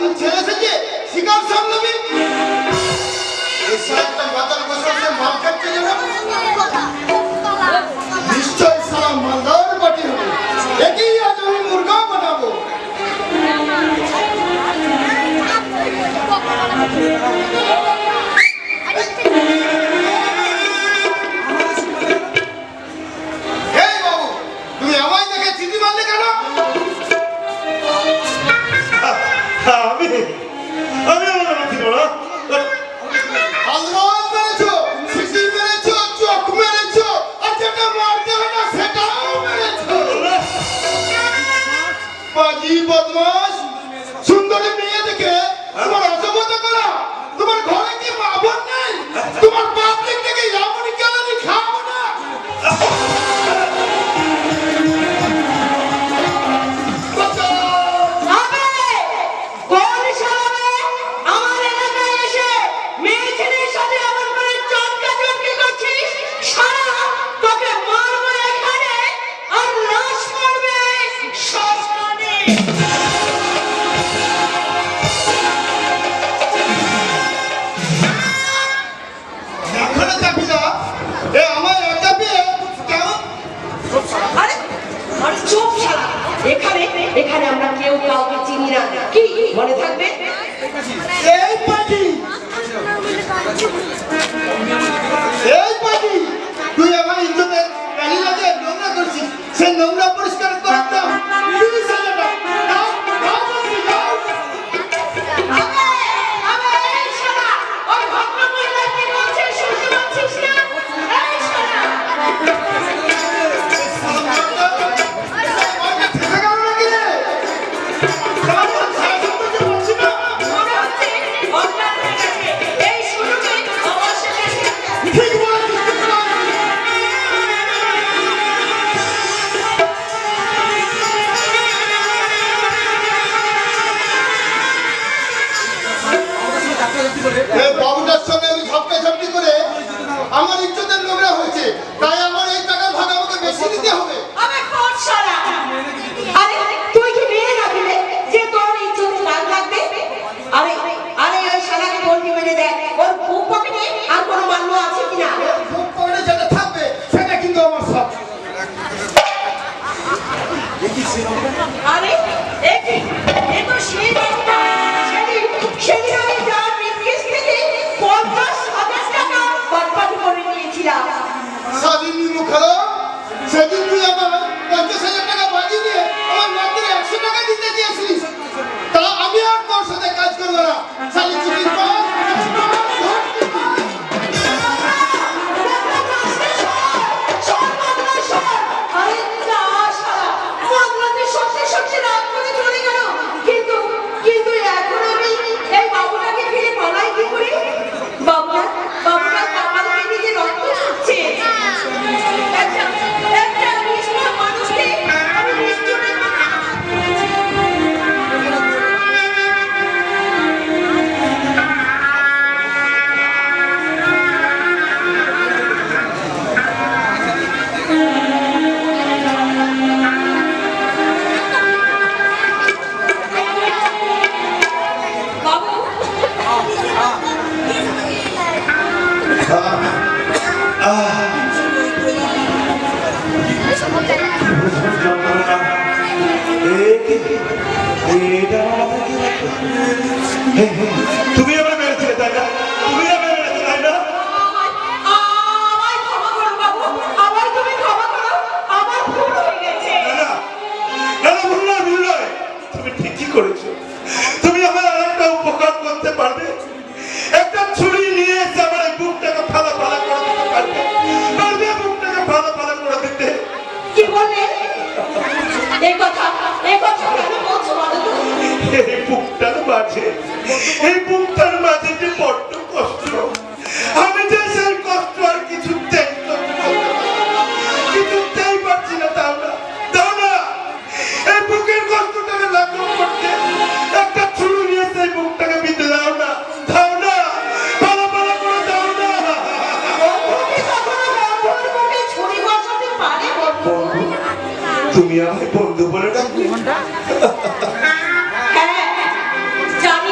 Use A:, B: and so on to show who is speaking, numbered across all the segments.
A: তুই ছেলে এসেছে শিকার সামলাবি এসে একটা মাতাল বসে বসে মাল খাচ্ছে যেন নিশ্চয় সারা মালদার পার্টি হবে একই আজ আমি মুরগা বানাবো বদমাস সুন্দরী মেয়ে দেখে তোমার অসভ্যতা করা তোমার ঘরে কি মা বোন নেই তোমার পাবলিক থেকে এমনই কেলানি খাবো না
B: এখানে আমরা কেউ কাউকে চিনি না কি মনে থাকবে
A: এই পার্টি তুই আমার ইজ্জতের গালি লাগে নোংরা করছিস সেই নোংরা পরিষ্কার করার দাম 30,000 টাকা বাবুটার সঙ্গে আমি ঝপকাঝপকি করে আমার ইজ্জতের নোংরা হয়েছে তাই আমার এই টাকার ভাগ আমাকে বেশি দিতে হবে
B: তুই কি মেয়ে নাকি যে তোর ইজ্জতে দাগ লাগবে আরে আরে ওই শালাকে বলবি মেরে দেখ ওর বুক পকেটে আর কোনো মান্য আছে কিনা
A: বুক পকেটে যেটা থাকবে সেটা কিন্তু আমার সব
B: আরে এ তো সেই বাচ্চা সেদিন আমি যার ব্রিফকেস থেকে 50,000 টাকা বরবাদ করে নিয়েছিলাম
A: স্বাধীন মুখালো সেদিন তুই আমার 50,000 টাকা বাজি দিয়ে আমার মাত্র 100 টাকা দিতে দিয়েছিলিস তা আমি আর তোর সাথে কাজ করবো না শালি চিঠির পর তুমি আমার মেরেছিলে তাই না তুমি আমার মেরেছিলে তাই না
B: আমায় ক্ষমা করো বাবু আমায় তুমি ক্ষমা করো আমার ভুল হয়ে গেছে
A: না ভুল নয় তুমি ঠিকই করেছো তুমি আমার আরেকটা উপকার করতে পারবে একটা ছুরি নিয়ে এসে আমার এই বুকটাকে ফালা ফালা করে দিতে পারবে বুকটাকে ফালা ফালা করে দিতে
B: কি বললে এই কথা কেন বলছো বলো তো
A: এই বুকটার মাঝে যে বড্ড কষ্ট আমি যে সেই কষ্ট আর কিছুতেই পারছি না দাও না এই বুকের কষ্টটাকে লাঘব করতে একটা ছুরি নিয়ে সেই বুকটাকে বিঁধে দাও না পালা পালা করে দাও না
C: তুমি আমায় বন্ধু বলে ডাকবে
B: জানো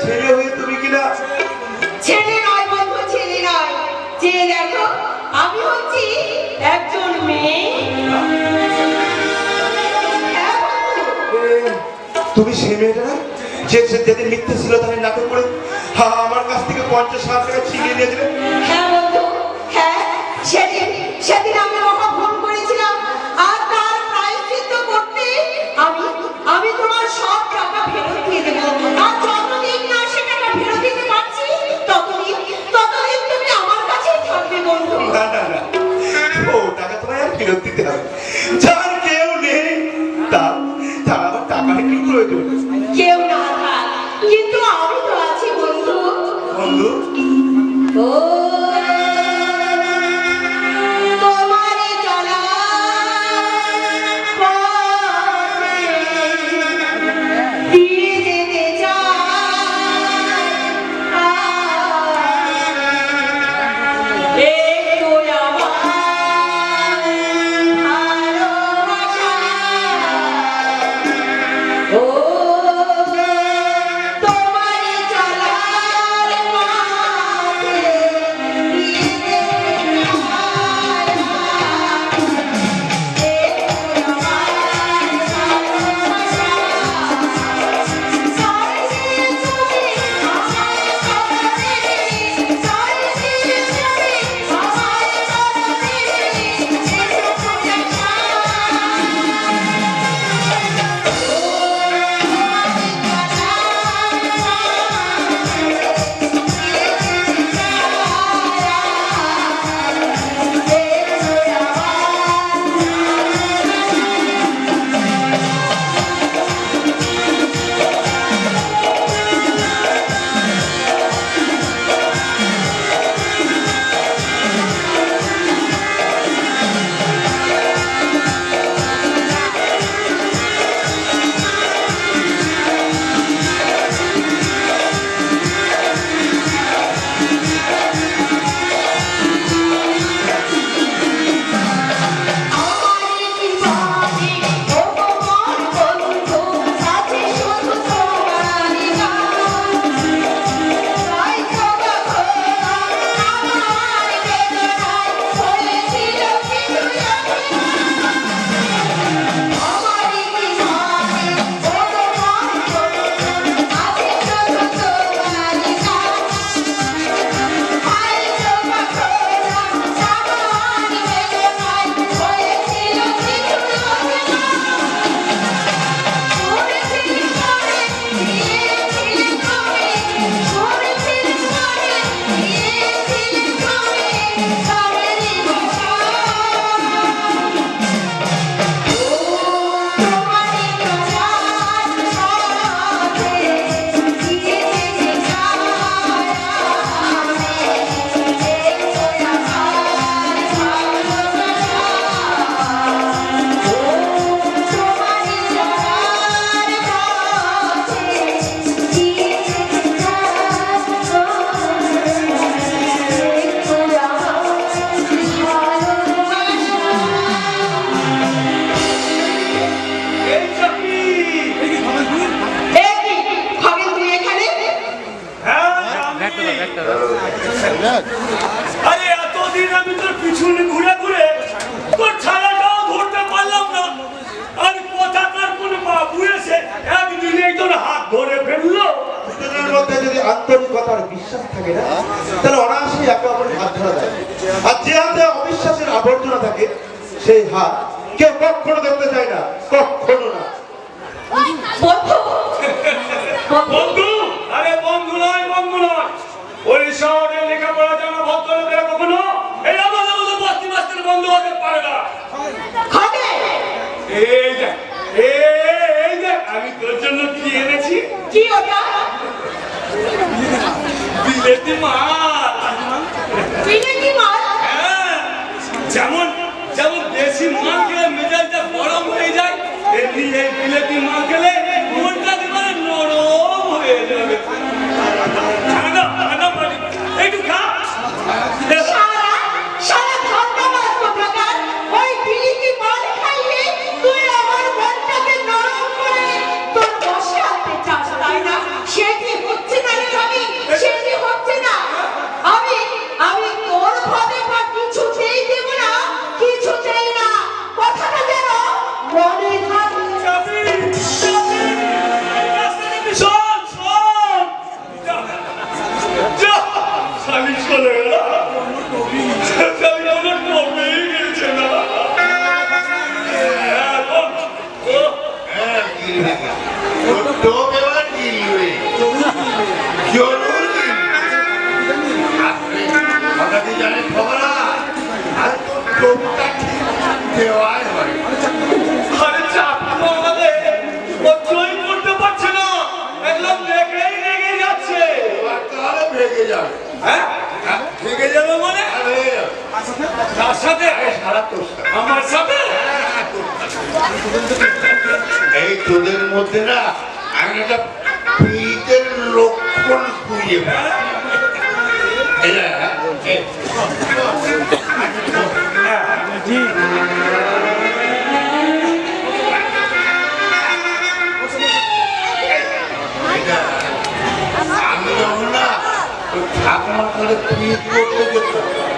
A: ছেলে হয়ে তুমি কিনা
B: ছেলে নয় বন্ধু, ছেলে নয়, যে দেখো আমি হচ্ছি একজন মেয়ে। হ্যাঁ বন্ধু।
A: তুমি সে মেয়েটা না যেদিন মিথ্যে ছিল তাহলে নাটক করে আমার কাছ থেকে 50,000 টাকা ছিনিয়ে নিয়েছিলে?
B: হ্যাঁ বন্ধু, হ্যাঁ, সেদিন সেদিন আমি মহা ভুল করেছিলাম, আর তার প্রায়শ্চিত্ত করতে আমি আমি তোমার সব টাকা ফেরত দিয়ে দেবো। আর যতদিন না সে টাকা ফেরত দিতে পারছি ততদিন তুমি আমার কাছেই থাকবে বন্ধু।
A: না না না, ও টাকা তোমায় আর ফেরত দিতে হবে। যার কেউ নেই তার আবার টাকার কি প্রয়োজন?
B: কেউ না থাক, কিন্তু আমি তো আছি বন্ধু।
A: বন্ধু
B: ও তোমারে চলা পথে দিয়ে যেতে চাই একটু আমার ভালোবাসা। ও তোমারে চলার পথে দিয়ে যেতে
C: আরে এতদিন আমি তোর পিছনে ঘুরে ঘুরে তোর ছানাটাও ধরতে পারলাম না, আর কোথাকার কোন বাবু এসে একদিনেই তোর হাত ধরে ফেললো।
A: দুজনের মধ্যে যদি আন্তরিকতার বিশ্বাস থাকে না তাহলে অনায়াসেই একে অপরের হাত ধরা যায়। আর যে হাতে অবিশ্বাসের আবর্জনা থাকে সেই হাত কেউ কখনো দেখতে চায় না, কখনো না।
B: বন্ধু
C: বন্ধু, আরে বন্ধু নয়, বন্ধু নয়, ওই শহরে লেখাপড়া জানা ভদ্রলোকেরা কখনো এই আমাদের মতো বস্তি মাস্টার বন্ধু হতে পারে না।
B: খাবে
C: এই দেখ, এই দেখ, আমি তোর জন্য কি এনেছি।
B: কি ওটা?
C: বিলেতি মাছ।
B: বিলেতি মাছ?
C: হ্যাঁ, যেমন যেমন দেশি মাছ খেলে মেজাজটা গরম হয়ে যায়, এমনি এই বিলেতি মাছ খেলে মনটা একেবারে নরম হয়ে যাবে। ঠান্ডা ঠান্ডা পানি একটু খা।
B: সারা ধন্যবাদ কোথাকার। ওই বিলেতি মাছ খাইয়ে তুই আমার মনটাকে নরম করে তোর বসে আনতে চাস, তাই না? সে কি হচ্ছে না
A: জরুরি কথা কি জানেন খবরা আর তো টোপটা ঠিক দেওয়াই হয়
C: আরে চাপ তো আমাদের সহ্যই করতে পারছে না একদম রেগেই রেগে যাচ্ছে
A: আর তাহলে ভেঙে যাবে
C: হ্যাঁ রেগে যাবে মানে
A: আরে
C: তার সাথে
A: সারা তোর সাথে।
C: আমার সাথে
A: এই তোদের মধ্যে না আমি একটা পীড়িতের লক্ষণ খুঁজে পাই। এরা, এ- এটা, আমি যখন না ওই ঠাকুমার ঘরে পীড়িত করতে যেতাম